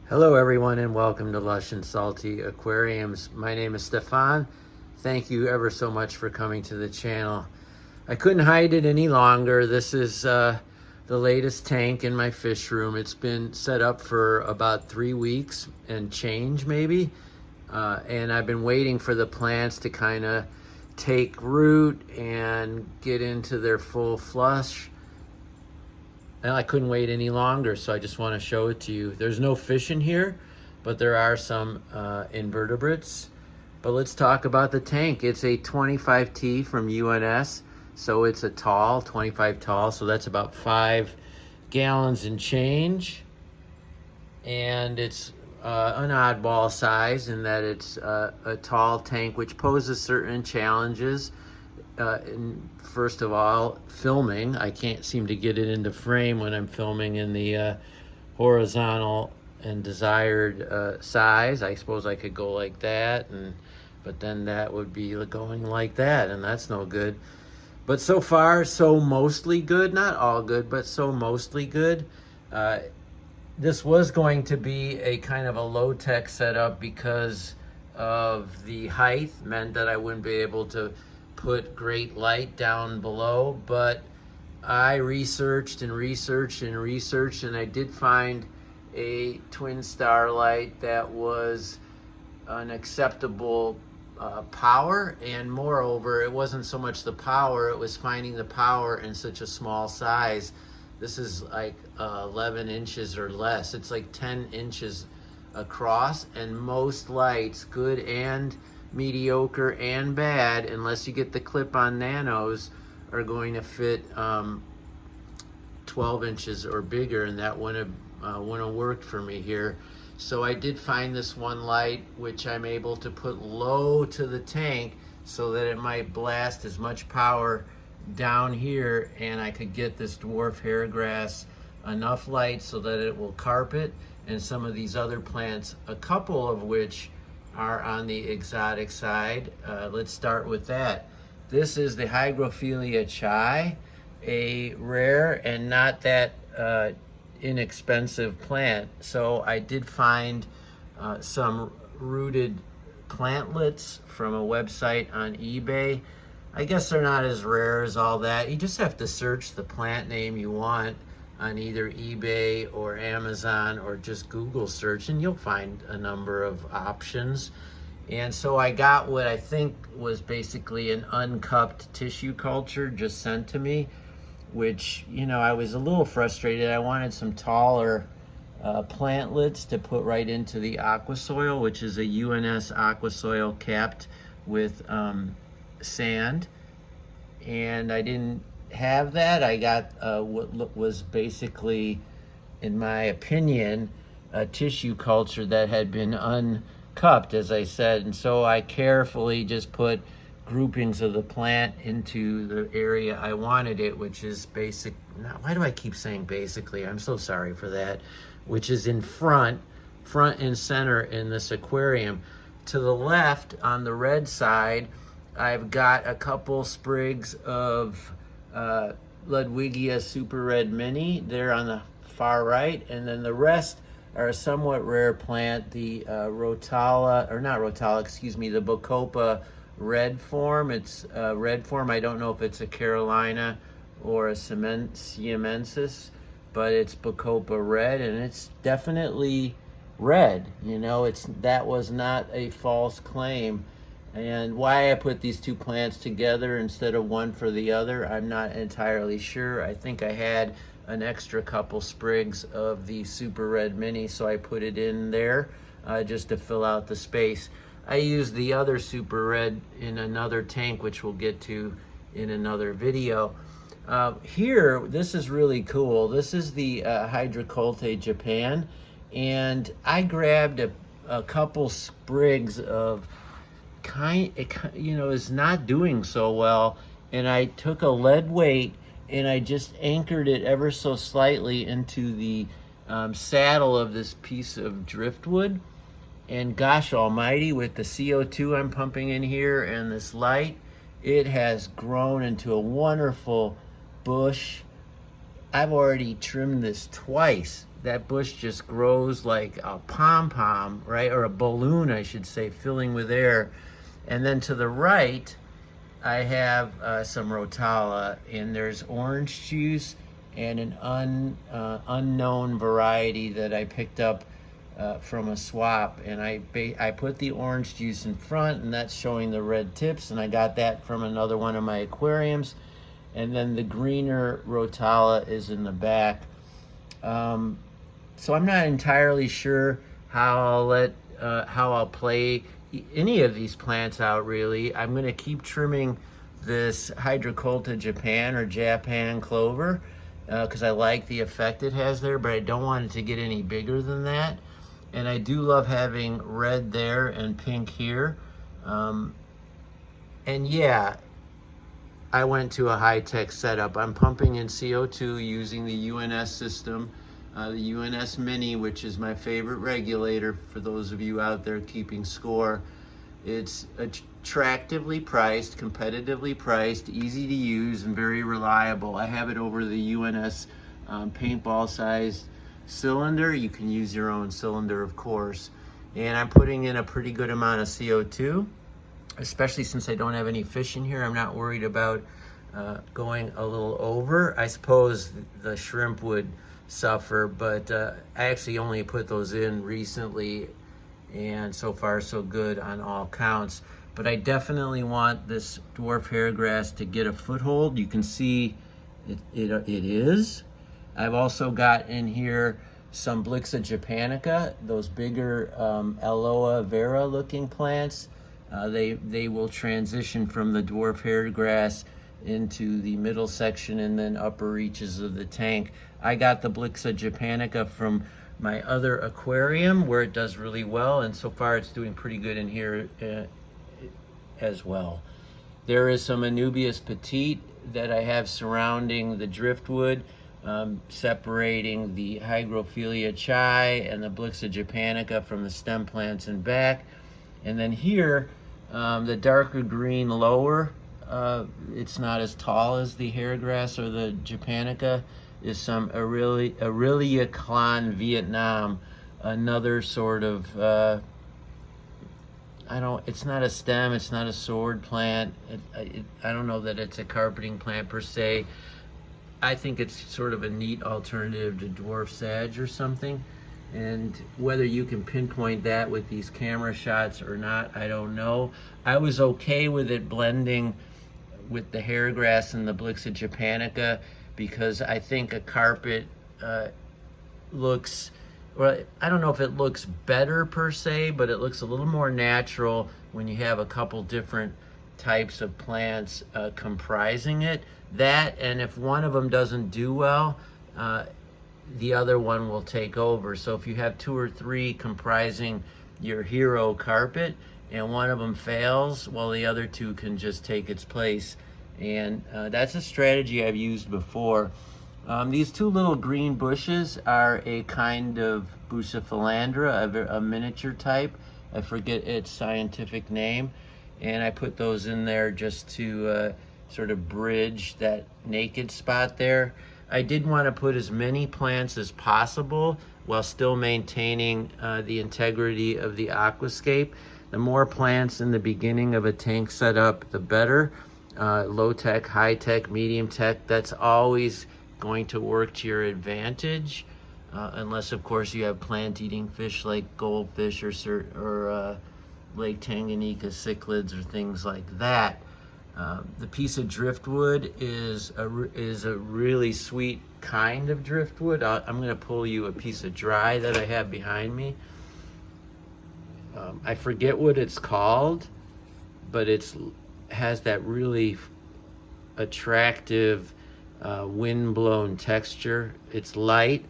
Hello everyone and welcome to Lush and Salty Aquariums. My name is Stefan. Thank you ever so much for coming to the channel. I couldn't hide it any longer. This is the latest tank in my fish room. It's been set up for about 3 weeks and change maybe. And I've been waiting for the plants to kind of take root and get into their full flush. And I couldn't wait any longer, so I just want to show it to you. There's no fish in here, but there are some invertebrates. But let's talk about the tank. It's a 25T from UNS, so it's a tall, 25 tall, so that's about 5 gallons and change. And it's an oddball size in that it's a tall tank, which poses certain challenges. First of all, filming. I can't seem to get it into frame when I'm filming in the horizontal and desired size. I suppose I could go like that, but then that would be going like that, and that's no good. But so far, so mostly good. Not all good, but so mostly good. This was going to be a kind of a low-tech setup because of the height, meant that I wouldn't be able to put great light down below, but I researched and I did find a twin starlight that was an acceptable power, and moreover, it wasn't so much the power, it was finding the power in such a small size. This is like 11 inches or less. It's like 10 inches across, and most lights, good and mediocre and bad, unless you get the clip-on nanos, are going to fit 12 inches or bigger, and that wouldn't have worked for me here. So I did find this one light which I'm able to put low to the tank so that it might blast as much power down here, and I could get this dwarf hairgrass enough light so that it will carpet, and some of these other plants, a couple of which are on the exotic side. Let's start with that. This is the Hygrophila chai, a rare and not that inexpensive plant. So I did find some rooted plantlets from a website on eBay. I guess they're not as rare as all that. You just have to search the plant name you want on either eBay or Amazon, or just Google search, and you'll find a number of options. And so I got what I think was basically an uncupped tissue culture just sent to me, which, you know, I was a little frustrated. I wanted some taller plantlets to put right into the aqua soil, which is a UNS aqua soil capped with sand, and I didn't have that. I got what was basically, in my opinion, a tissue culture that had been uncupped, as I said, and so I carefully just put groupings of the plant into the area I wanted it, which is basic. Why do I keep saying basically? I'm so sorry for that. Which is in front and center in this aquarium. To the left, on the red side, I've got a couple sprigs of Ludwigia Super Red Mini. They're on the far right, and then the rest are a somewhat rare plant, the the Bacopa red form. It's red form. I don't know if it's a Carolina or a Siamensis, but it's Bacopa red, and it's definitely red. You know, that was not a false claim. And why I put these two plants together instead of one for the other, I'm not entirely sure. I think I had an extra couple sprigs of the Super Red Mini, so I put it in there just to fill out the space. I used the other Super Red in another tank, which we'll get to in another video. Here, this is really cool. This is the Hydrocolte Japan, and I grabbed a couple sprigs of is not doing so well, and I took a lead weight and I just anchored it ever so slightly into the saddle of this piece of driftwood, and gosh almighty, with the CO2 I'm pumping in here and this light, it has grown into a wonderful bush. I've already trimmed this twice. That bush just grows like a pom-pom, right? Or a balloon, I should say, filling with air. And then to the right, I have some rotala, and there's orange juice and an unknown variety that I picked up from a swap, and I put the orange juice in front, and that's showing the red tips, and I got that from another one of my aquariums. And then the greener rotala is in the back. So I'm not entirely sure how I'll play any of these plants out, really. I'm going to keep trimming this Hydrocolta Japan or Japan clover because I like the effect it has there, but I don't want it to get any bigger than that. And I do love having red there and pink here. And yeah, I went to a high-tech setup. I'm pumping in CO2 using the UNS system, the UNS Mini, which is my favorite regulator for those of you out there keeping score. It's attractively priced, competitively priced, easy to use, and very reliable. I have it over the UNS paintball-sized cylinder. You can use your own cylinder, of course. And I'm putting in a pretty good amount of CO2, especially since I don't have any fish in here. I'm not worried about going a little over. I suppose the shrimp would suffer, but I actually only put those in recently, and so far so good on all counts. But I definitely want this dwarf hairgrass to get a foothold. You can see it is. I've also got in here some Blixa japonica, those bigger aloe vera looking plants. They will transition from the dwarf hairgrass into the middle section and then upper reaches of the tank. I got the Blixa japonica from my other aquarium where it does really well, and so far it's doing pretty good in here as well. There is some Anubias petite that I have surrounding the driftwood, separating the Hygrophila chai and the Blixa japonica from the stem plants in back. And then here, the darker green lower, it's not as tall as the hairgrass or the japonica, is some Aurelia Clan Vietnam, another sort of, it's not a stem, it's not a sword plant. I don't know that it's a carpeting plant per se. I think it's sort of a neat alternative to dwarf sage or something. And whether you can pinpoint that with these camera shots or not, I don't know. I was okay with it blending with the hairgrass and the Blixa japonica because I think a carpet looks, well, I don't know if it looks better per se, but it looks a little more natural when you have a couple different types of plants comprising it. That, and if one of them doesn't do well, the other one will take over. So if you have 2 or 3 comprising your hero carpet and one of them fails, well, the other 2 can just take its place. And that's a strategy I've used before. These 2 little green bushes are a kind of Bucephalandra, a miniature type. I forget its scientific name. And I put those in there just to sort of bridge that naked spot there. I did want to put as many plants as possible while still maintaining the integrity of the aquascape. The more plants in the beginning of a tank setup, the better. Low tech, high tech, medium tech, that's always going to work to your advantage. Unless, of course, you have plant-eating fish like goldfish or Lake Tanganyika cichlids or things like that. The piece of driftwood is a really sweet kind of driftwood. I'm going to pull you a piece of dry that I have behind me. I forget what it's called, but it has that really attractive wind-blown texture. It's light,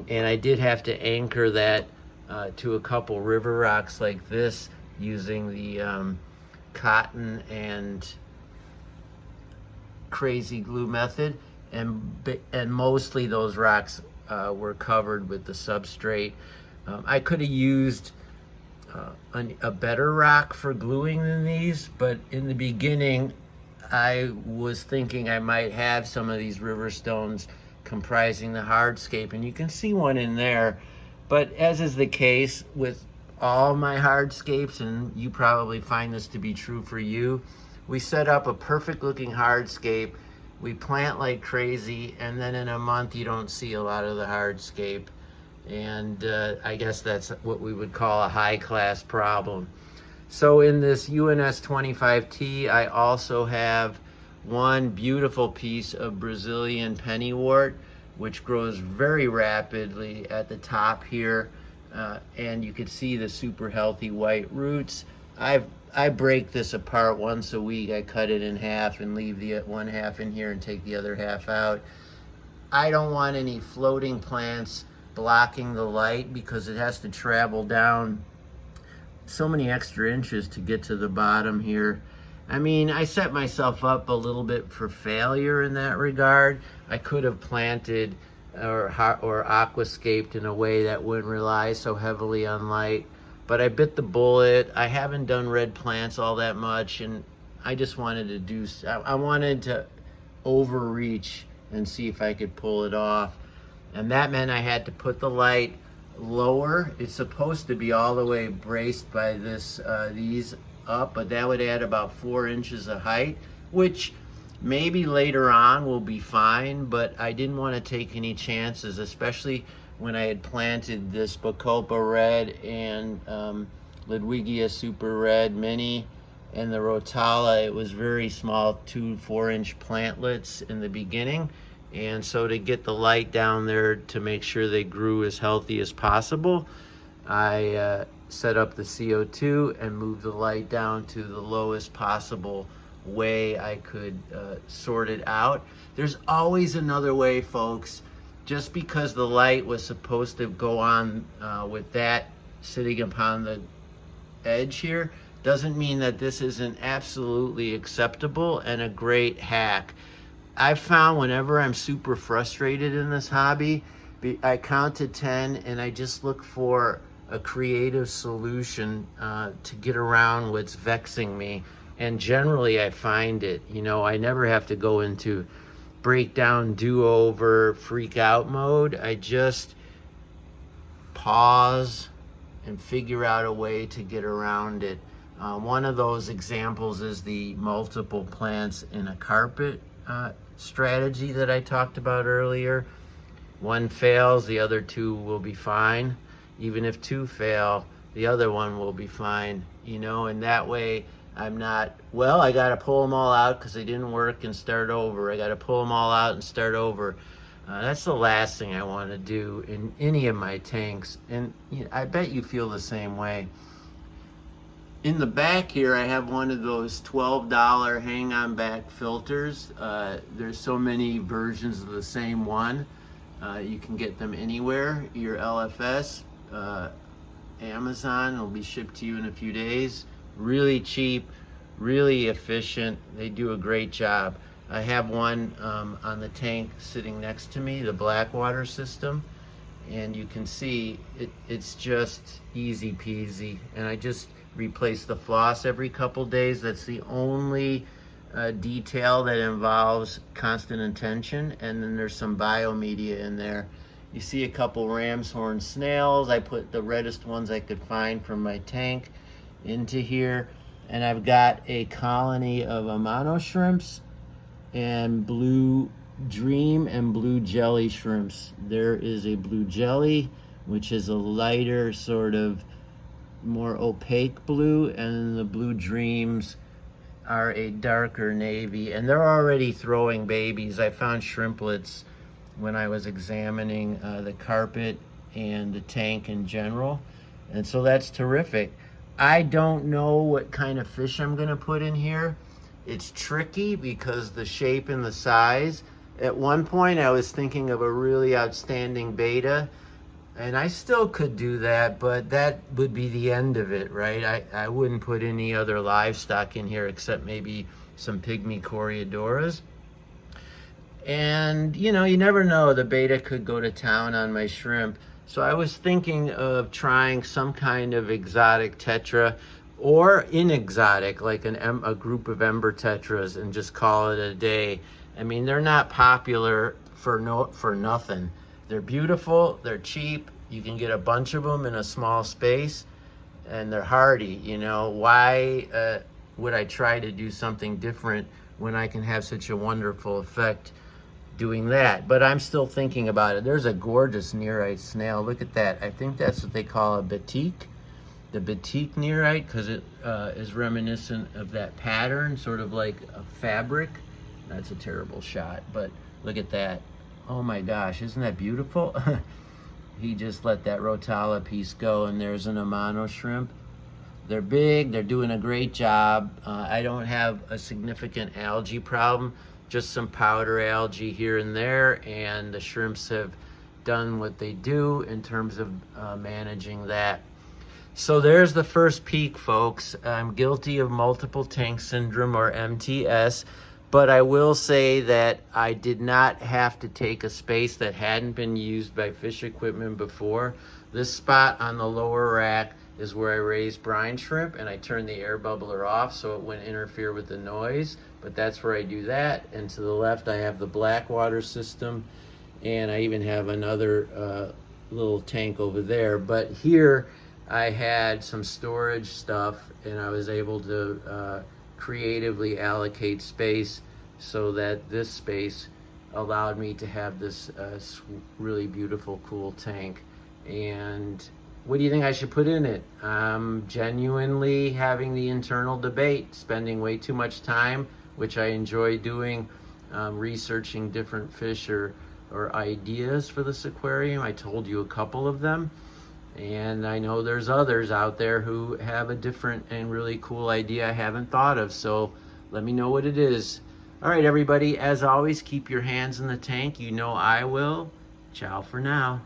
and I did have to anchor that to a couple river rocks like this using the cotton and crazy glue method, and mostly those rocks were covered with the substrate. I could have used a better rock for gluing than these, but in the beginning I was thinking I might have some of these river stones comprising the hardscape, and you can see one in there. But as is the case with all my hardscapes, and you probably find this to be true for you, we set up a perfect looking hardscape, we plant like crazy, and then in a month you don't see a lot of the hardscape. And I guess that's what we would call a high class problem. So in this UNS 25T, I also have one beautiful piece of Brazilian pennywort, which grows very rapidly at the top here. And you can see the super healthy white roots. I break this apart once a week. I cut it in half and leave the one half in here and take the other half out. I don't want any floating plants blocking the light because it has to travel down so many extra inches to get to the bottom here. I mean, I set myself up a little bit for failure in that regard. I could have planted or aquascaped in a way that wouldn't rely so heavily on light, but I bit the bullet. I haven't done red plants all that much, and I just wanted to do, I wanted to overreach and see if I could pull it off. And that meant I had to put the light lower. It's supposed to be all the way braced by this these up, but that would add about 4 inches of height, which maybe later on will be fine, but I didn't want to take any chances, especially when I had planted this Bacopa Red and Ludwigia Super Red Mini and the Rotala. It was very small, 2-4 inch plantlets in the beginning. And so to get the light down there to make sure they grew as healthy as possible, I set up the CO2 and moved the light down to the lowest possible way I could sort it out. There's always another way, folks. Just because the light was supposed to go on with that sitting upon the edge here doesn't mean that this isn't absolutely acceptable and a great hack. I've found whenever I'm super frustrated in this hobby, I count to 10 and I just look for a creative solution to get around what's vexing me. And generally I find it. You know, I never have to go into breakdown, do-over, freak out mode. I just pause and figure out a way to get around it. One of those examples is the multiple plants in a carpet strategy that I talked about earlier. One fails, the other 2 will be fine. Even if 2 fail, the other one will be fine, you know, and that way I'm not, well, I got to pull them all out because they didn't work and start over. I got to pull them all out and start over. That's the last thing I want to do in any of my tanks, and you know, I bet you feel the same way. In the back here, I have one of those $12 hang-on back filters. There's so many versions of the same one. You can get them anywhere. Your LFS, Amazon, will be shipped to you in a few days. Really cheap, really efficient. They do a great job. I have one on the tank sitting next to me, the Blackwater system. And you can see it's just easy peasy. And I just replace the floss every couple days. That's the only detail that involves constant attention. And then there's some biomedia in there. You see a couple ram's horn snails. I put the reddest ones I could find from my tank into here. And I've got a colony of Amano shrimps and blue dream and blue jelly shrimps. There is a blue jelly, which is a lighter sort of more opaque blue, and the blue dreams are a darker navy, and they're already throwing babies. I found shrimplets when I was examining the carpet and the tank in general, and so that's terrific. I don't know what kind of fish I'm gonna put in here. It's tricky because the shape and the size. At one point I was thinking of a really outstanding beta, and I still could do that, but that would be the end of it, right? I wouldn't put any other livestock in here except maybe some pygmy Coreodoras. And you know, you never know, the beta could go to town on my shrimp. So I was thinking of trying some kind of exotic tetra or inexotic, like a group of ember tetras, and just call it a day. I mean, they're not popular for nothing. They're beautiful, they're cheap, you can get a bunch of them in a small space, and they're hardy. You know, why would I try to do something different when I can have such a wonderful effect doing that? But I'm still thinking about it. There's a gorgeous nearite snail. Look at that. I think that's what they call a batik. The batik nearite, because it is reminiscent of that pattern, sort of like a fabric. That's a terrible shot, but look at that. Oh my gosh, isn't that beautiful? He just let that rotala piece go, and there's an amano shrimp. They're big, they're doing a great job. I don't have a significant algae problem, just some powder algae here and there, and the shrimps have done what they do in terms of managing that. So there's the first peek, folks. I'm guilty of multiple tank syndrome, or MTS, but I will say that I did not have to take a space that hadn't been used by fish equipment before. This spot on the lower rack is where I raise brine shrimp, and I turn the air bubbler off so it wouldn't interfere with the noise, but that's where I do that. And to the left I have the black water system, and I even have another little tank over there. But here I had some storage stuff, and I was able to creatively allocate space so that this space allowed me to have this really beautiful, cool tank. And what do you think I should put in it? I'm genuinely having the internal debate, spending way too much time, which I enjoy doing, researching different fish or ideas for this aquarium. I told you a couple of them, and I know there's others out there who have a different and really cool idea I haven't thought of, so let me know what it is. All right, everybody, as always, keep your hands in the tank. You know I will. Ciao for now.